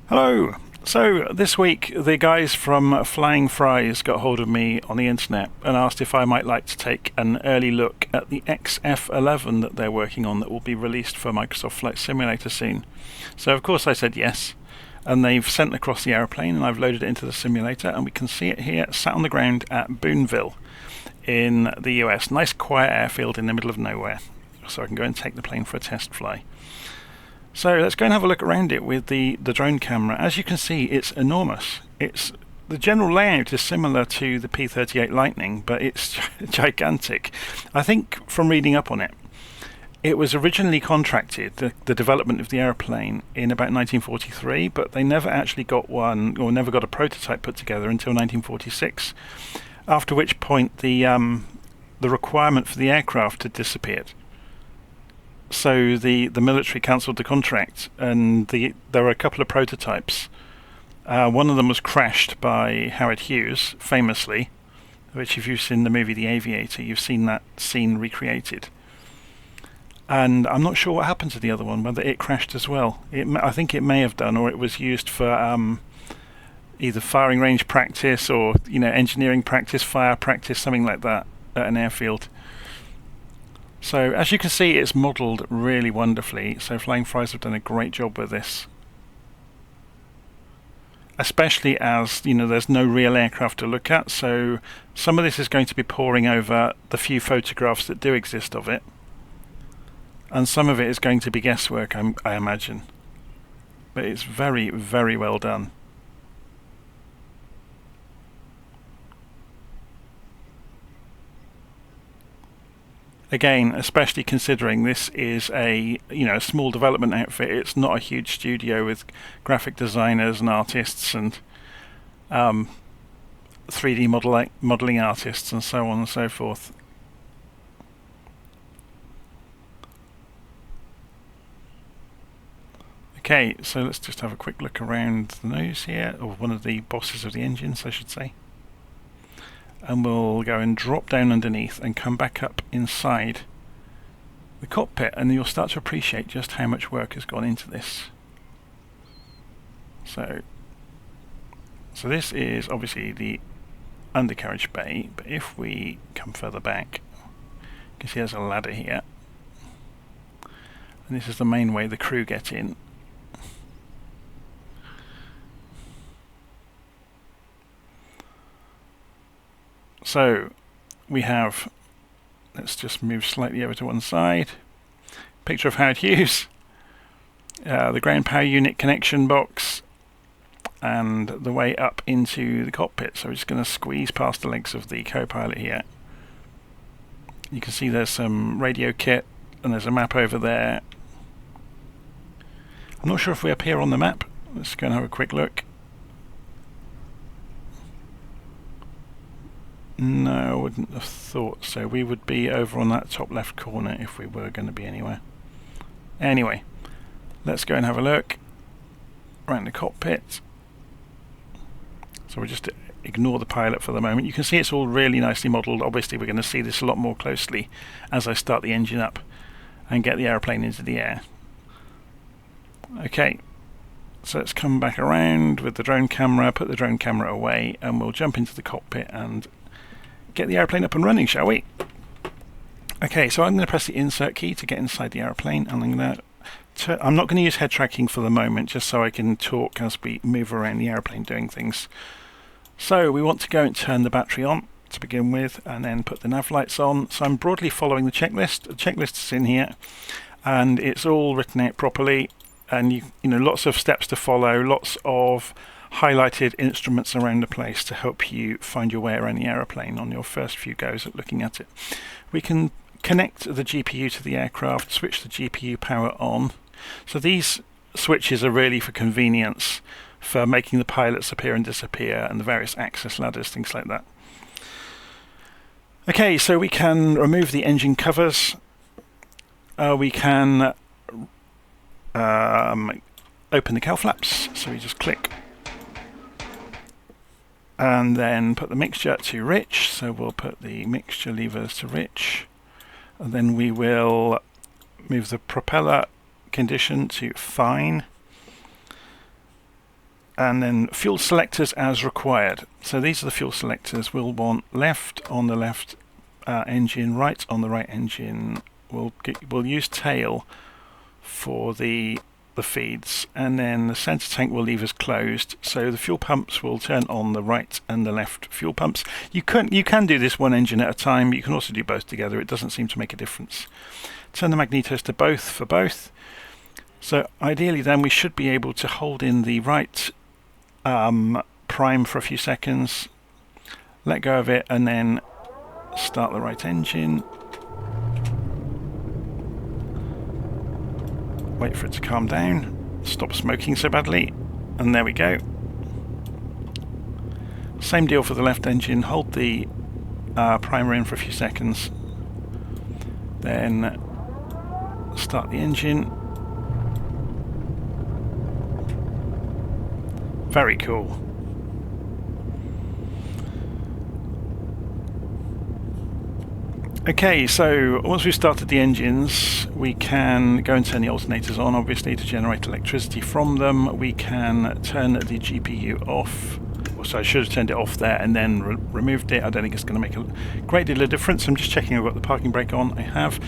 Hello! So, this week the guys from Flying Fries got hold of me on the internet and asked if I might like to take an early look at the XF-11 that they're working on that will be released for Microsoft Flight Simulator soon. So, of course, I said yes, and they've sent across the aeroplane and I've loaded it into the simulator, and we can see it here sat on the ground at Boonville in the US. Nice quiet airfield in the middle of nowhere, so I can go and take the plane for a test fly. So let's go and have a look around it with the drone camera. As you can see, it's enormous. The general layout is similar to the P-38 Lightning, but it's gigantic. I think from reading up on it, it was originally contracted, the development of the aeroplane, in about 1943, but they never actually got one, or never got a prototype put together until 1946, after which point the requirement for the aircraft had disappeared. So the military cancelled the contract, and there were a couple of prototypes. One of them was crashed by Howard Hughes, famously, which if you've seen the movie The Aviator, you've seen that scene recreated. And I'm not sure what happened to the other one, whether it crashed as well. I think it may have done, or it was used for either firing range practice or engineering practice, fire practice, something like that at an airfield. So as you can see, it's modelled really wonderfully, so Flying Fries have done a great job with this. Especially as, there's no real aircraft to look at, so some of this is going to be poring over the few photographs that do exist of it. And some of it is going to be guesswork, I imagine. But it's very, very well done. Again, especially considering this is a small development outfit. It's not a huge studio with graphic designers and artists and 3D modeling artists and so on and so forth. Okay, so let's just have a quick look around the nose here, or one of the bosses of the engines, I should say. And we'll go and drop down underneath and come back up inside the cockpit, and you'll start to appreciate just how much work has gone into this. So this is obviously the undercarriage bay, but if we come further back, you can see there's a ladder here, and this is the main way the crew get in. So we have, let's just move slightly over to one side, picture of Howard Hughes, the ground power unit connection box, and the way up into the cockpit. So we're just going to squeeze past the legs of the co-pilot here. You can see there's some radio kit, and there's a map over there. I'm not sure if we appear on the map. Let's go and have a quick look. No, I wouldn't have thought so. We would be over on that top left corner if we were going to be anywhere. Anyway, let's go and have a look around the cockpit. So we'll just ignore the pilot for the moment. You can see it's all really nicely modelled. Obviously we're going to see this a lot more closely as I start the engine up and get the aeroplane into the air. Okay, so let's come back around with the drone camera, put the drone camera away, and we'll jump into the cockpit and get the aeroplane up and running, shall we? Okay, so I'm going to press the insert key to get inside the aeroplane, and I'm not going to use head tracking for the moment, just so I can talk as we move around the aeroplane doing things. So we want to go and turn the battery on to begin with, and then put the nav lights on. So I'm broadly following the checklist. The checklist is in here, and it's all written out properly, and lots of steps to follow, lots of highlighted instruments around the place to help you find your way around the aeroplane on your first few goes at looking at it. We can connect the GPU to the aircraft, switch the GPU power on. So these switches are really for convenience, for making the pilots appear and disappear, and the various access ladders, things like that. Okay, so we can remove the engine covers. We can open the cowl flaps, so we just click and then put the mixture to rich, so we'll put the mixture levers to rich, and then we will move the propeller condition to fine, And then fuel selectors as required. So these are the fuel selectors. We'll want left on the left engine, right on the right engine. We'll use tail for the feeds, and then the center tank will leave us closed. So the fuel pumps will turn on the right and the left fuel pumps. You can do this one engine at a time. You can also do both together. It doesn't seem to make a difference. Turn the magnetos to both for both. So ideally then we should be able to hold in the right prime for a few seconds, let go of it, and then start the right engine. Wait for it to calm down, stop smoking so badly, and there we go. Same deal for the left engine, hold the primer in for a few seconds, then start the engine. Very cool. Okay, so once we've started the engines, we can go and turn the alternators on, obviously, to generate electricity from them. We can turn the GPU off. So I should have turned it off there and then removed it. I don't think it's going to make a great deal of difference. I'm just checking I've got the parking brake on. I have.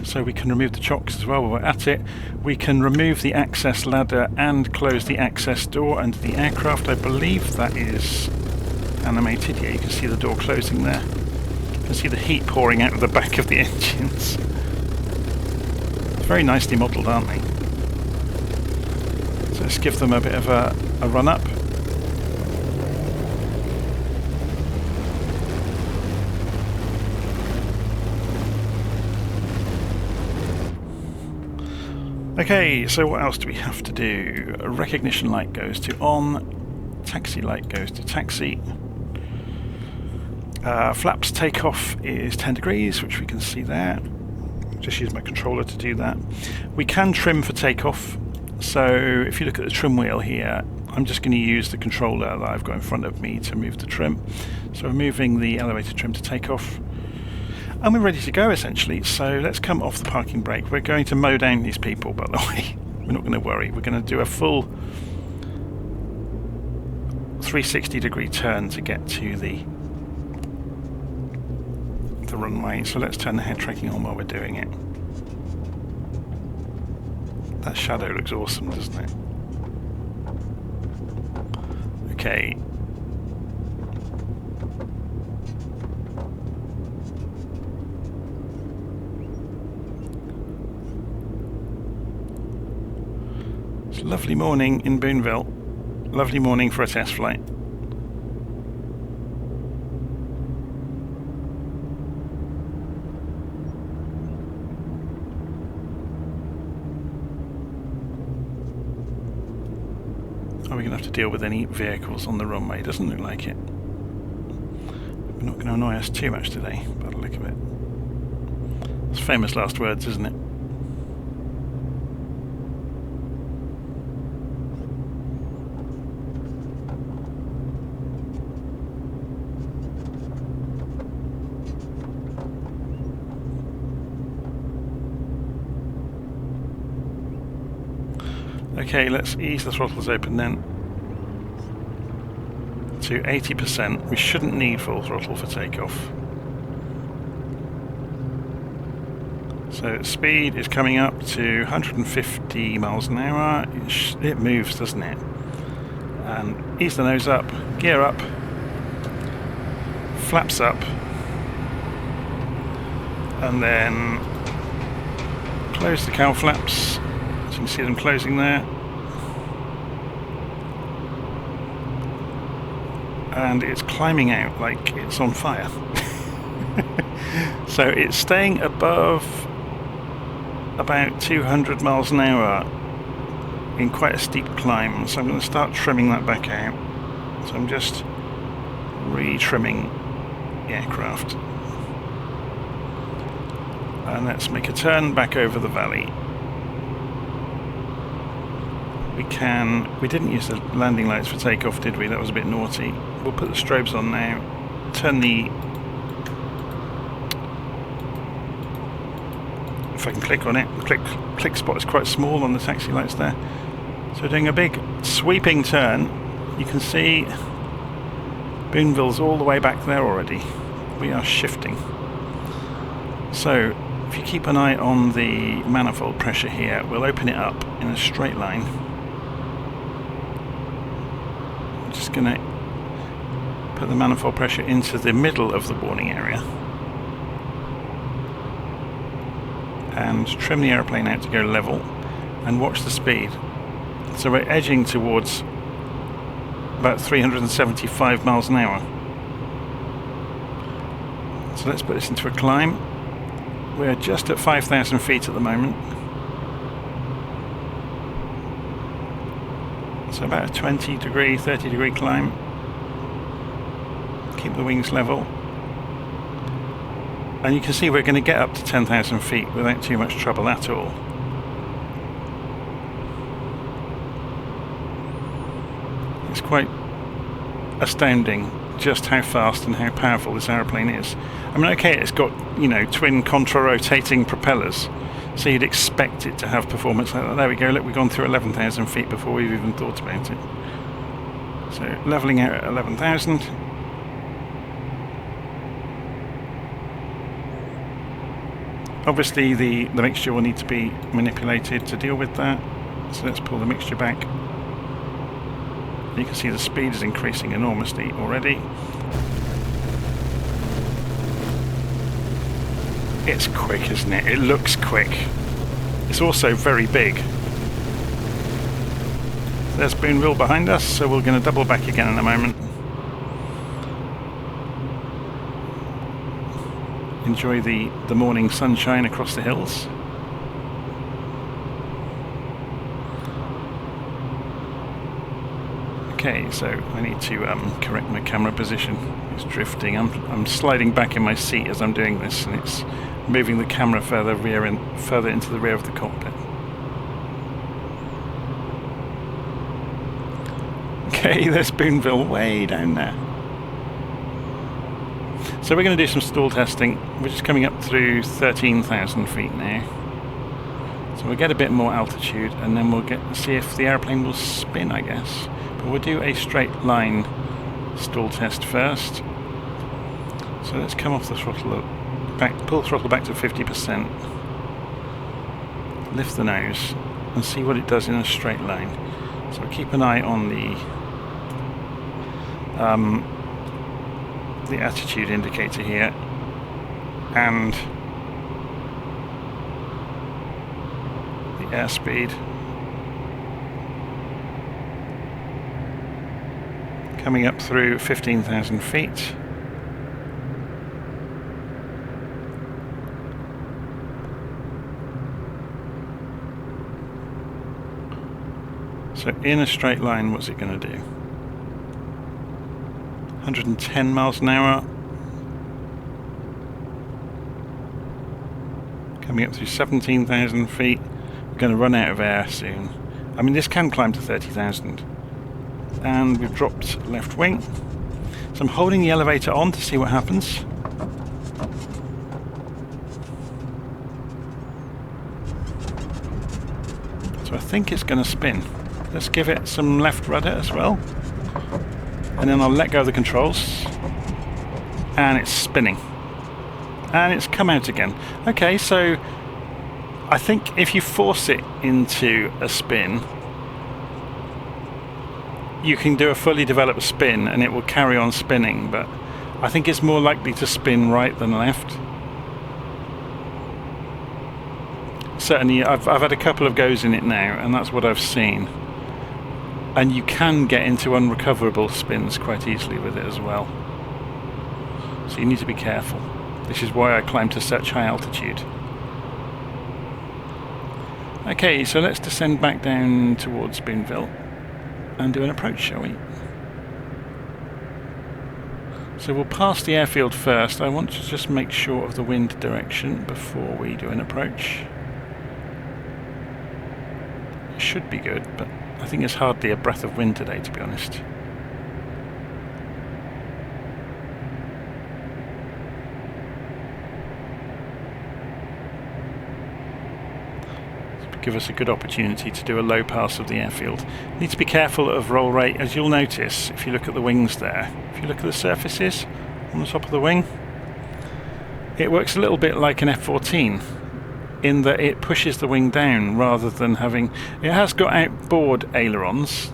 So we can remove the chocks as well while we're at it. We can remove the access ladder and close the access door under the aircraft. I believe that is animated. Yeah, you can see the door closing there. You can see the heat pouring out of the back of the engines. Very nicely modelled, aren't they? So let's give them a bit of a run up. Okay, so what else do we have to do? A recognition light goes to on, taxi light goes to taxi. Flaps takeoff is 10 degrees, which we can see there. Just use my controller to do that. We can trim for takeoff. So if you look at the trim wheel here, I'm just going to use the controller that I've got in front of me to move the trim. So we're moving the elevator trim to takeoff. And we're ready to go, essentially. So let's come off the parking brake. We're going to mow down these people, by the way. We're not going to worry. We're going to do a full 360-degree turn to get to the runway. So let's turn the head tracking on while we're doing it. That shadow looks awesome, doesn't it? Okay. It's a lovely morning in Boonville. Lovely morning for a test flight. Are we going to have to deal with any vehicles on the runway? Doesn't look like it. We're not going to annoy us too much today, by the look of it. It's famous last words, isn't it? Okay, let's ease the throttles open then to 80%. We shouldn't need full throttle for takeoff. So speed is coming up to 150 miles an hour. It moves, doesn't it? And ease the nose up, gear up, flaps up, and then close the cowl flaps. So you can see them closing there. And it's climbing out like it's on fire. So it's staying above about 200 miles an hour in quite a steep climb. So I'm going to start trimming that back out. So I'm just re-trimming the aircraft. And let's make a turn back over the valley. We didn't use the landing lights for takeoff, did we? That was a bit naughty. We'll put the strobes on now. Turn the... If I can click on it. The click spot is quite small on the taxi lights there. So we're doing a big sweeping turn. you can see Boonville's all the way back there already. We are shifting. So if you keep an eye on the manifold pressure here, we'll open it up in a straight line. I'm just going to put the manifold pressure into the middle of the warning area and trim the aeroplane out to go level and watch the speed. So we're edging towards about 375 miles an hour. So let's put this into a climb. We're just at 5,000 feet at the moment. So about a 20 degree, 30 degree climb. Keep the wings level. And you can see we're going to get up to 10,000 feet without too much trouble at all. It's quite astounding just how fast and how powerful this aeroplane is. I mean, okay, it's got, you know, twin contra-rotating propellers, so you'd expect it to have performance like that. There we go, look, we've gone through 11,000 feet before we've even thought about it. So levelling out at 11,000. Obviously the mixture will need to be manipulated to deal with that, so let's pull the mixture back. You can see the speed is increasing enormously already. It's quick, isn't it? It looks quick. It's also very big. There's Boonville behind us, so we're going to double back again in a moment. Enjoy the morning sunshine across the hills. Okay, so I need to correct my camera position. It's drifting. I'm sliding back in my seat as I'm doing this, and it's moving the camera further into the rear of the cockpit. Okay, there's Boonville way down there. So we're going to do some stall testing. We're just coming up through 13,000 feet now. So we'll get a bit more altitude, and then we'll see if the airplane will spin, I guess. But we'll do a straight line stall test first. So let's come off the throttle back, pull the throttle back to 50%. Lift the nose and see what it does in a straight line. So keep an eye on the attitude indicator here and the airspeed. Coming up through 15,000 feet. So in a straight line, what's it going to do? 110 miles an hour. Coming up through 17,000 feet. We're going to run out of air soon. I mean, this can climb to 30,000. And we've dropped left wing. So I'm holding the elevator on to see what happens. So I think it's going to spin. Let's give it some left rudder as well. And then I'll let go of the controls. And it's spinning. And it's come out again. Okay, so I think if you force it into a spin, you can do a fully developed spin and it will carry on spinning, but I think it's more likely to spin right than left. Certainly I've had a couple of goes in it now, and that's what I've seen. And you can get into unrecoverable spins quite easily with it as well. So you need to be careful. This is why I climb to such high altitude. Okay, so let's descend back down towards Boonville and do an approach, shall we? So we'll pass the airfield first. I want to just make sure of the wind direction before we do an approach. It should be good, but I think it's hardly a breath of wind today, to be honest. So be give us a good opportunity to do a low pass of the airfield. Need to be careful of roll rate, as you'll notice if you look at the wings there. If you look at the surfaces on the top of the wing, it works a little bit like an F-14 in that it pushes the wing down rather than having... It has got outboard ailerons,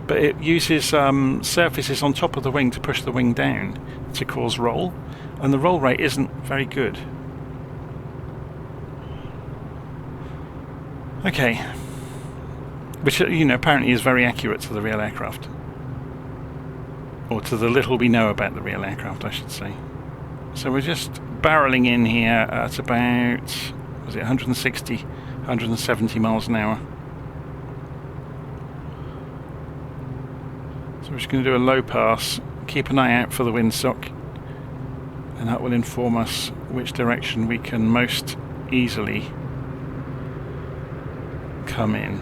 but it uses surfaces on top of the wing to push the wing down to cause roll, and the roll rate isn't very good. Okay, which, you know, apparently is very accurate to the real aircraft, or to the little we know about the real aircraft, I should say. So we're just barreling in here at about, was it 160, 170 miles an hour. So we're just going to do a low pass, keep an eye out for the windsock, and that will inform us which direction we can most easily come in.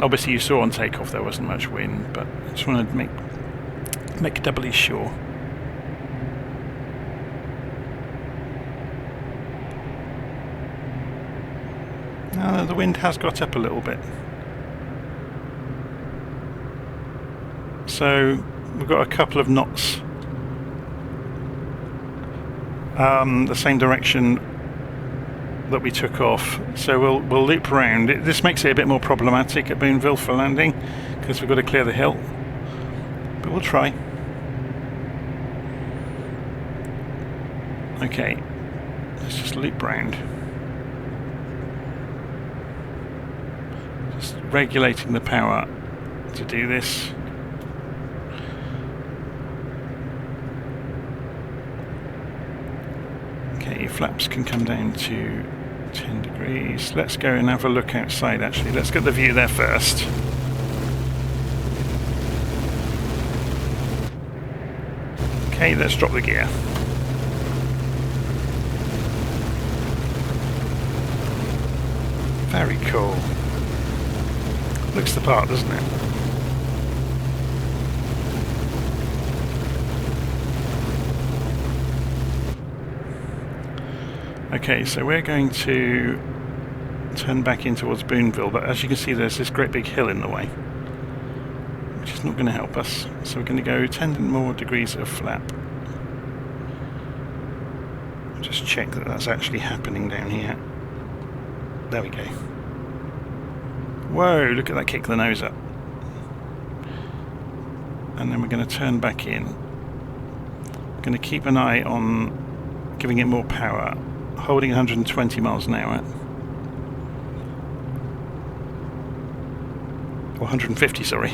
Obviously you saw on takeoff there wasn't much wind, but I just wanted to make doubly sure. No, the wind has got up a little bit. So we've got a couple of knots the same direction that we took off, so we'll loop around. This makes it a bit more problematic at Boonville for landing because we've got to clear the hill, but we'll try. Okay, let's just loop round. Just regulating the power to do this. Okay, flaps can come down to 10 degrees. Let's go and have a look outside actually. Let's get the view there first. Okay, let's drop the gear. Very cool. Looks the part, doesn't it? Okay, so we're going to turn back in towards Boonville, but as you can see there's this great big hill in the way, which is not going to help us. So we're going to go 10 more degrees of flap. Just check that that's actually happening down here. There we go. Whoa, look at that kick the nose up. And then we're going to turn back in. We're going to keep an eye on giving it more power, holding 120 miles an hour. Or 150, sorry.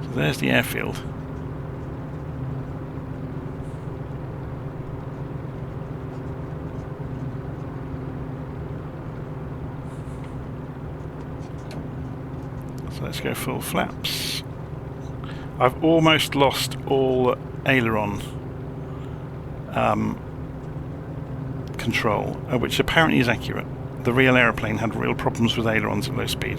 So there's the airfield. So let's go full flaps. I've almost lost all aileron control, which apparently is accurate. The real aeroplane had real problems with ailerons at low speed.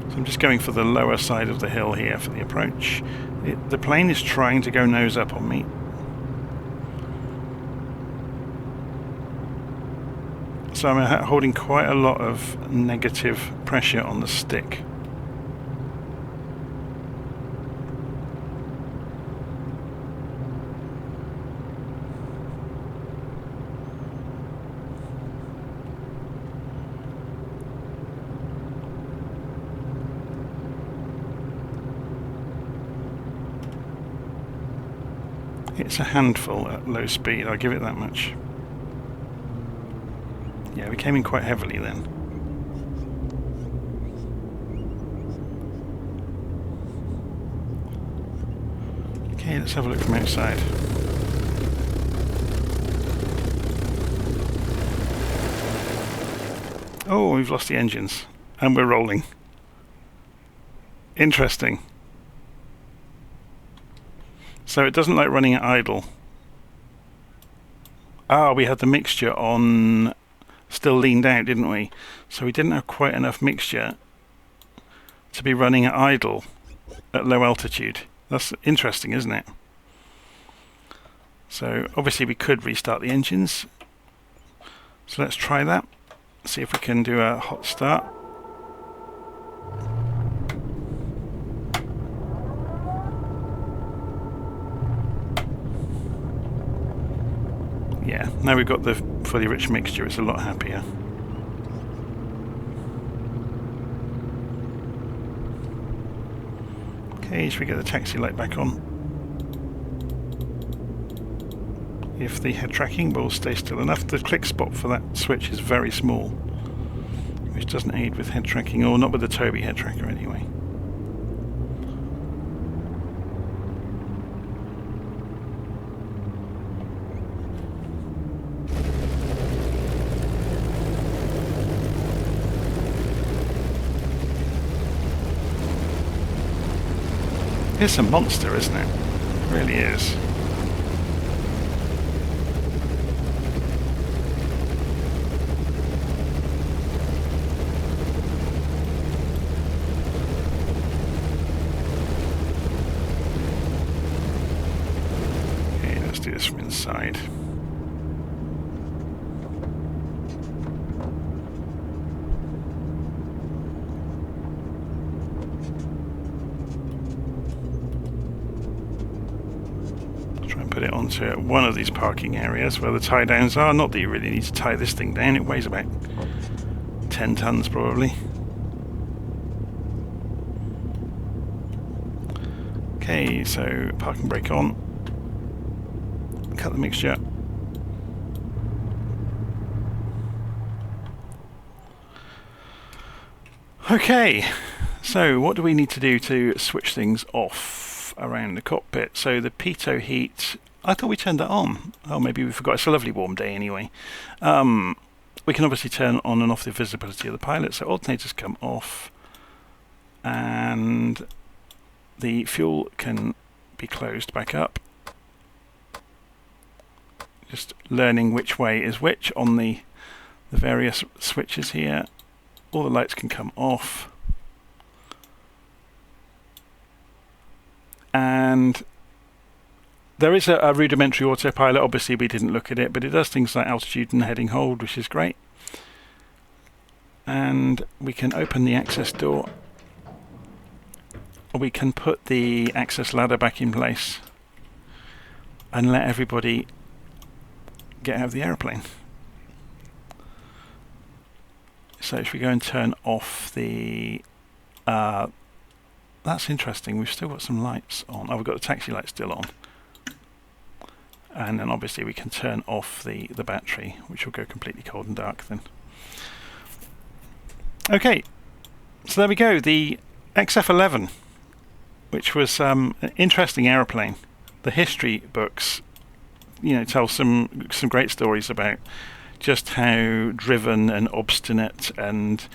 So I'm just going for the lower side of the hill here for the approach. The plane is trying to go nose up on me. So I'm holding quite a lot of negative pressure on the stick. It's a handful at low speed, I'll give it that much. Yeah, we came in quite heavily then. Okay, let's have a look from outside. Oh, we've lost the engines. And we're rolling. Interesting. So it doesn't like running at idle. Ah, we had the mixture on still leaned out, didn't we? So we didn't have quite enough mixture to be running at idle at low altitude. That's interesting, isn't it? So obviously we could restart the engines. So let's try that. See if we can do a hot start. Yeah, now we've got the fully rich mixture, it's a lot happier. Okay, should we get the taxi light back on? If the head tracking will stay still enough. The click spot for that switch is very small, which doesn't aid with head tracking, or not with the Tobii head tracker anyway. It's a monster, isn't it? It really is. Okay, let's do this from inside. Put it onto one of these parking areas where the tie downs are. Not that you really need to tie this thing down, it weighs about 10 tons probably. Okay, so parking brake on, cut the mixture. Okay, so what do we need to do to switch things off around the cockpit? So the pitot heat, I thought we turned that on. Oh, maybe we forgot. It's a lovely warm day anyway. We can obviously turn on and off the visibility of the pilot. So alternators come off, and the fuel can be closed back up. Just learning which way is which on the various switches here. All the lights can come off. And there is a rudimentary autopilot. Obviously we didn't look at it, but it does things like altitude and heading hold, which is great. And we can open the access door, or we can put the access ladder back in place and let everybody get out of the aeroplane. So if we go and turn off the that's interesting, we've still got some lights on. Oh, we've got the taxi light still on. And then obviously we can turn off the battery, which will go completely cold and dark then. Okay, so there we go, the XF-11, which was an interesting aeroplane. The history books, tell some great stories about just how driven and obstinate, and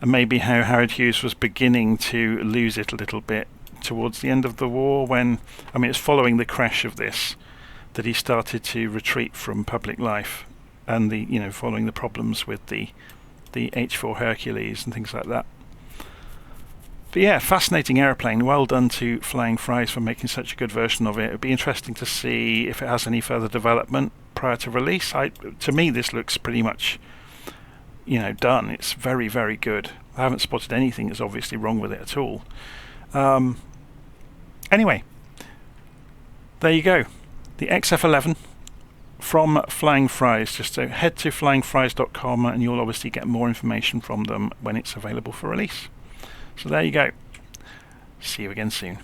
maybe how Howard Hughes was beginning to lose it a little bit towards the end of the war, when, it's following the crash of this that he started to retreat from public life, and following the problems with the H-4 Hercules and things like that. But yeah, fascinating aeroplane. Well done to Flying Fries for making such a good version of it. It'd be interesting to see if it has any further development prior to release. To me, this looks pretty much, done. It's very, very good. I haven't spotted anything that's obviously wrong with it at all. Anyway, there you go. The XF-11 from Flying Fries. Just head to flyingfries.com and you'll obviously get more information from them when it's available for release. So there you go. See you again soon.